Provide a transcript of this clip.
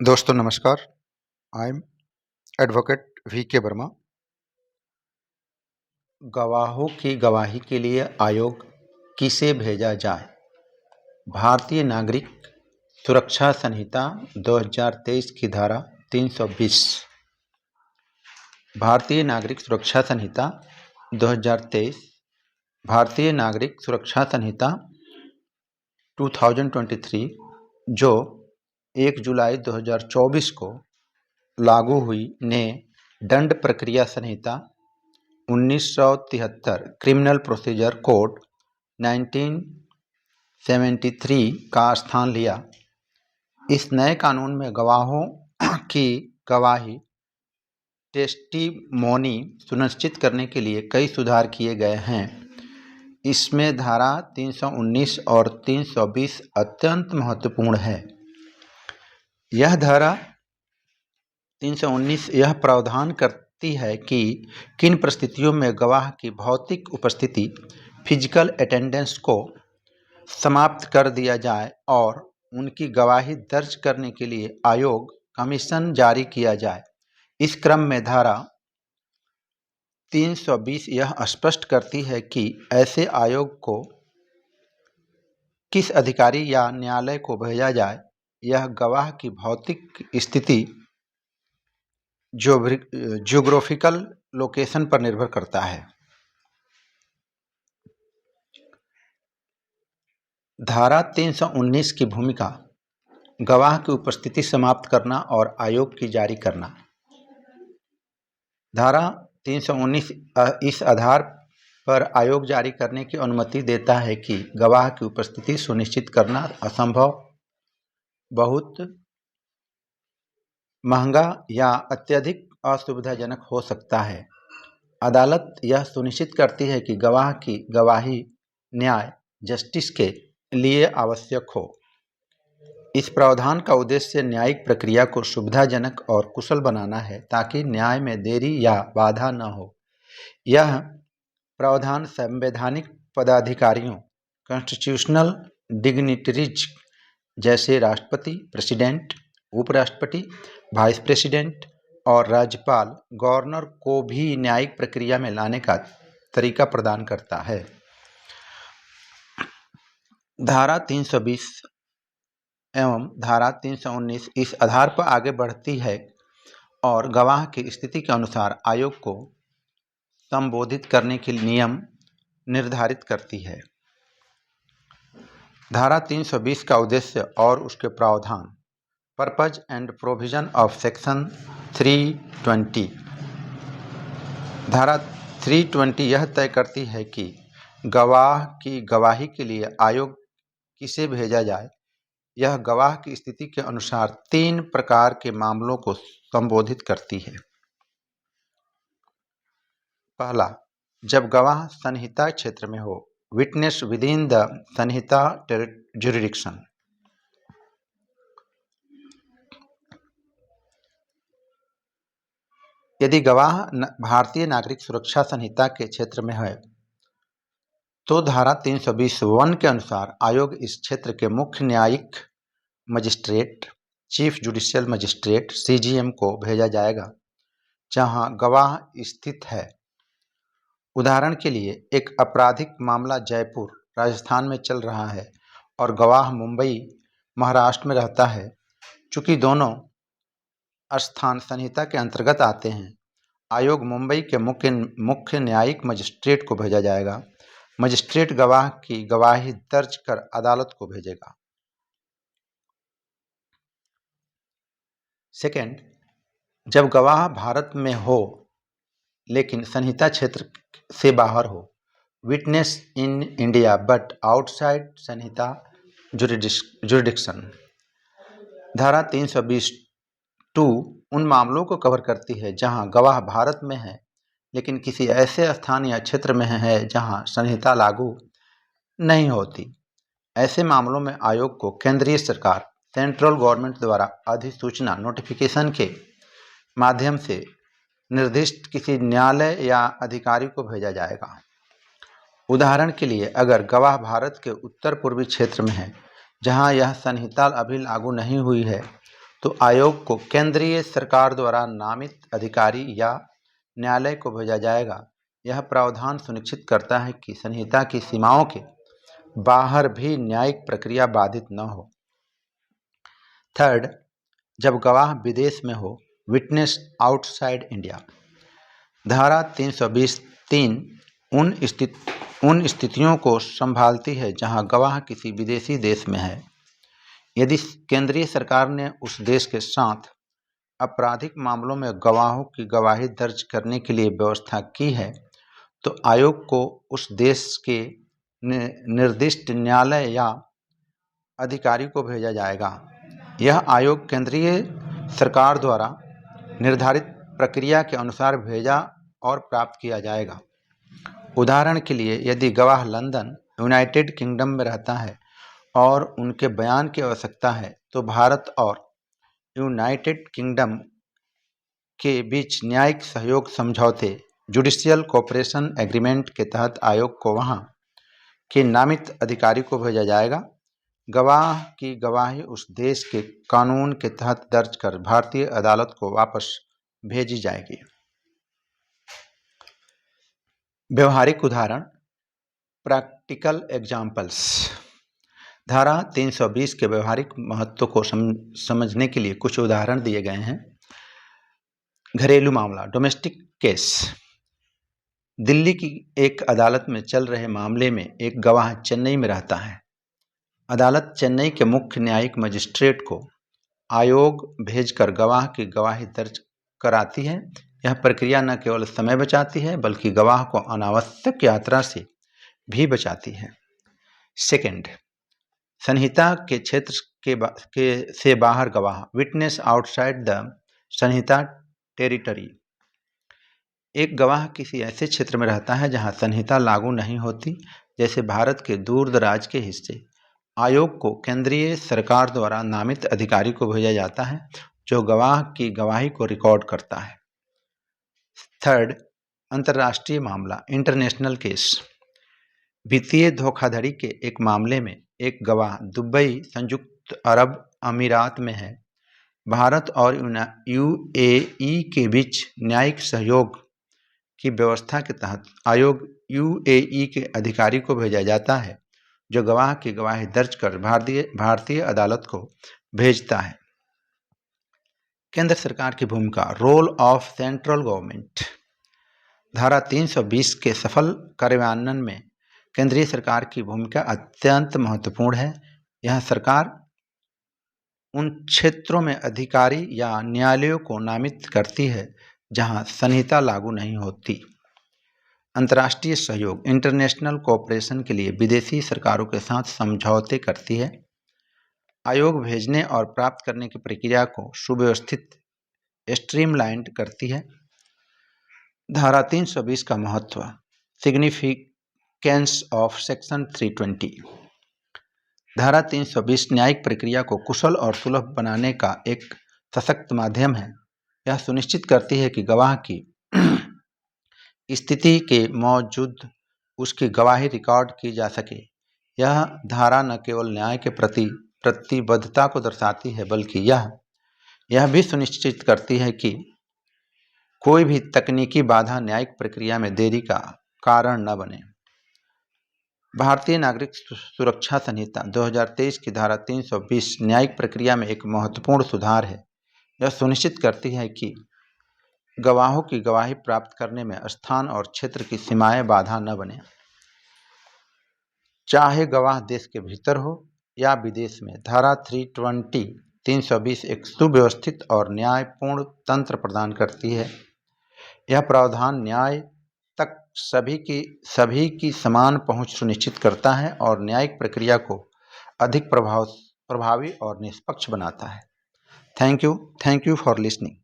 दोस्तों नमस्कार। I am advocate we के वर्मा। गवाहों की गवाही के लिए आयोग किसे भेजा जाए? भारतीय नागरिक सुरक्षा संहिता 2023 की धारा 320। भारतीय नागरिक सुरक्षा संहिता 2023 भारतीय नागरिक सुरक्षा संहिता 2023 जो 1 जुलाई 2024 को लागू हुई ने दंड प्रक्रिया संहिता 1973 क्रिमिनल प्रोसीजर कोड 1973 का स्थान लिया। इस नए कानून में गवाहों की गवाही टेस्टिमोनी सुनिश्चित करने के लिए कई सुधार किए गए हैं। इसमें धारा 319 और 320 अत्यंत महत्वपूर्ण है। यह धारा 319 यह प्रावधान करती है कि किन परिस्थितियों में गवाह की भौतिक उपस्थिति फिजिकल अटेंडेंस को समाप्त कर दिया जाए और उनकी गवाही दर्ज करने के लिए आयोग कमीशन जारी किया जाए। इस क्रम में धारा 320 यह स्पष्ट करती है कि ऐसे आयोग को किस अधिकारी या न्यायालय को भेजा जाए। यह गवाह की भौतिक स्थिति ज्योग्राफिकल लोकेशन पर निर्भर करता है। धारा 319 की भूमिका: गवाह की उपस्थिति समाप्त करना और आयोग की जारी करना। धारा 319 इस आधार पर आयोग जारी करने की अनुमति देता है कि गवाह की उपस्थिति सुनिश्चित करना असंभव, बहुत महंगा या अत्यधिक असुविधाजनक हो सकता है। अदालत यह सुनिश्चित करती है कि गवाह की गवाही न्याय जस्टिस के लिए आवश्यक हो। इस प्रावधान का उद्देश्य न्यायिक प्रक्रिया को सुविधाजनक और कुशल बनाना है ताकि न्याय में देरी या बाधा न हो। यह प्रावधान संवैधानिक पदाधिकारियों कॉन्स्टिट्यूशनल डिग्निटरीज जैसे राष्ट्रपति, प्रेसिडेंट, उपराष्ट्रपति, वाइस प्रेसिडेंट और राज्यपाल गवर्नर को भी न्यायिक प्रक्रिया में लाने का तरीका प्रदान करता है। धारा 320 एवं धारा 319 इस आधार पर आगे बढ़ती है और गवाह की स्थिति के अनुसार आयोग को संबोधित करने के नियम निर्धारित करती है। धारा 320 का उद्देश्य और उसके प्रावधान: purpose and provision of section 320। धारा 320 यह तय करती है कि गवाह की गवाही के लिए आयोग किसे भेजा जाए। यह गवाह की स्थिति के अनुसार 3 प्रकार के मामलों को संबोधित करती है। पहला, जब गवाह संहिता क्षेत्र में हो, witness with in the Samhita jurisdiction. यदि गवाह भारतीय नागरिक सुरक्षा संहिता के क्षेत्र में है तो धारा 320(1) के अनुसार आयोग इस क्षेत्र के मुख्य न्यायिक magistrate, chief judicial magistrate (CJM) को भेजा जाएगा जहां गवाह स्थित है। उदाहरण के लिए, एक आपराधिक मामला जयपुर, राजस्थान में चल रहा है और गवाह मुंबई, महाराष्ट्र में रहता है। चूंकि दोनों स्थान संहिता के अंतर्गत आते हैं, आयोग मुंबई के मुख्य न्यायिक मजिस्ट्रेट को भेजा जाएगा। मजिस्ट्रेट गवाह की गवाही दर्ज कर अदालत को भेजेगा। सेकेंड, जब गवाह भारत में हो लेकिन संहिता क्षेत्र से बाहर हो, witness in India but outside Samhita jurisdiction. धारा 320(2) उन मामलों को कवर करती है जहां गवाह भारत में है लेकिन किसी ऐसे स्थान या क्षेत्र में है जहां संहिता लागू नहीं होती। ऐसे मामलों में आयोग को केंद्रीय सरकार, सेंट्रल गवर्नमेंट द्वारा अधिसूचना नोटिफिकेशन के माध्यम से निर्दिष्ट किसी न्यायालय या अधिकारी को भेजा जाएगा। उदाहरण के लिए, अगर गवाह भारत के उत्तर पूर्वी क्षेत्र में है जहां यह संहिता अभी लागू नहीं हुई है तो आयोग को केंद्रीय सरकार द्वारा नामित अधिकारी या न्यायालय को भेजा जाएगा। यह प्रावधान सुनिश्चित करता है कि संहिता की सीमाओं के बाहर भी न्यायिक प्रक्रिया बाधित न हो। थर्ड, जब गवाह विदेश में हो, विटनेस आउटसाइड इंडिया। धारा 320(3) उन स्थितियों को संभालती है जहां गवाह किसी विदेशी देश में है। यदि केंद्रीय सरकार ने उस देश के साथ आपराधिक मामलों में गवाहों की गवाही दर्ज करने के लिए व्यवस्था की है, तो आयोग को उस देश के निर्दिष्ट न्यायालय या अधिकारी को भेजा जाएगा। यह आयोग केंद्रीय सरकार द्वारा निर्धारित प्रक्रिया के अनुसार भेजा और प्राप्त किया जाएगा। उदाहरण के लिए, यदि गवाह लंदन, यूनाइटेड किंगडम में रहता है और उनके बयान की आवश्यकता है, तो भारत और यूनाइटेड किंगडम के बीच न्यायिक सहयोग समझौते जुडिशियल कोऑपरेशन एग्रीमेंट के तहत आयोग को वहां के नामित अधिकारी को भेजा जाएगा। गवाह की गवाही उस देश के कानून के तहत दर्ज कर भारतीय अदालत को वापस भेजी जाएगी। व्यवहारिक उदाहरण, प्रैक्टिकल एग्जाम्पल्स। धारा 320 के व्यवहारिक महत्व को समझने के लिए कुछ उदाहरण दिए गए हैं। घरेलू मामला, डोमेस्टिक केस। दिल्ली की एक अदालत में चल रहे मामले में एक गवाह चेन्नई में रहता है। अदालत चेन्नई के मुख्य न्यायिक मजिस्ट्रेट को आयोग भेजकर गवाह की गवाही दर्ज कराती है। यह प्रक्रिया न केवल समय बचाती है, बल्कि गवाह को अनावश्यक यात्रा से भी बचाती है। सेकंड, संहिता के क्षेत्र से बाहर गवाह, witness outside the Samhita territory. एक गवाह किसी ऐसे क्षेत्र में रहता है जहां संहिता लागू नहीं होती, जैसे भारत के दूर दराज के हिस्से। आयोग को केंद्रीय सरकार द्वारा नामित अधिकारी को भेजा जाता है, जो गवाह की गवाही को रिकॉर्ड करता है। थर्ड, अंतर्राष्ट्रीय मामला, इंटरनेशनल केस। वित्तीय धोखाधड़ी के एक मामले में एक गवाह दुबई, संयुक्त अरब अमीरात में है। भारत और यूएई के बीच न्यायिक सहयोग की व्यवस्था के तहत आयोग यूएई के अधिकारी को भेजा जाता है, जो गवाह की गवाही दर्ज कर भारतीय अदालत को भेजता है। केंद्र सरकार की भूमिका, रोल ऑफ सेंट्रल गवर्नमेंट। धारा 320 के सफल कार्यान्वयन में केंद्रीय सरकार की भूमिका अत्यंत महत्वपूर्ण है। यह सरकार उन क्षेत्रों में अधिकारी या न्यायालयों को नामित करती है जहां संहिता लागू नहीं होती। अंतर्राष्ट्रीय सहयोग, इंटरनेशनल कोऑपरेशन के लिए विदेशी सरकारों के साथ समझौते करती है। आयोग भेजने और प्राप्त करने की प्रक्रिया को सुव्यवस्थित, स्ट्रीमलाइन्ड करती है। धारा 320 का महत्व, सिग्निफिकेंस ऑफ सेक्शन 320। धारा 320 न्यायिक प्रक्रिया को कुशल और सुलभ बनाने का एक सशक्त माध्यम है। यह सुनिश्चित करती है कि गवाह की स्थिति के मौजूद उसकी गवाही रिकॉर्ड की जा सके। यह धारा न केवल न्याय के प्रति प्रतिबद्धता को दर्शाती है, बल्कि यह भी सुनिश्चित करती है कि कोई भी तकनीकी बाधा न्यायिक प्रक्रिया में देरी का कारण न बने। भारतीय नागरिक सुरक्षा संहिता 2023 की धारा 320 न्यायिक प्रक्रिया में एक महत्वपूर्ण सुधार है। यह सुनिश्चित करती है कि गवाहों की गवाही प्राप्त करने में स्थान और क्षेत्र की सीमाएं बाधा न बने, चाहे गवाह देश के भीतर हो या विदेश में। धारा 320 एक सुव्यवस्थित और न्यायपूर्ण तंत्र प्रदान करती है। यह प्रावधान न्याय तक सभी की समान पहुंच सुनिश्चित करता है और न्यायिक प्रक्रिया को अधिक प्रभावी और निष्पक्ष बनाता है। Thank you for listening.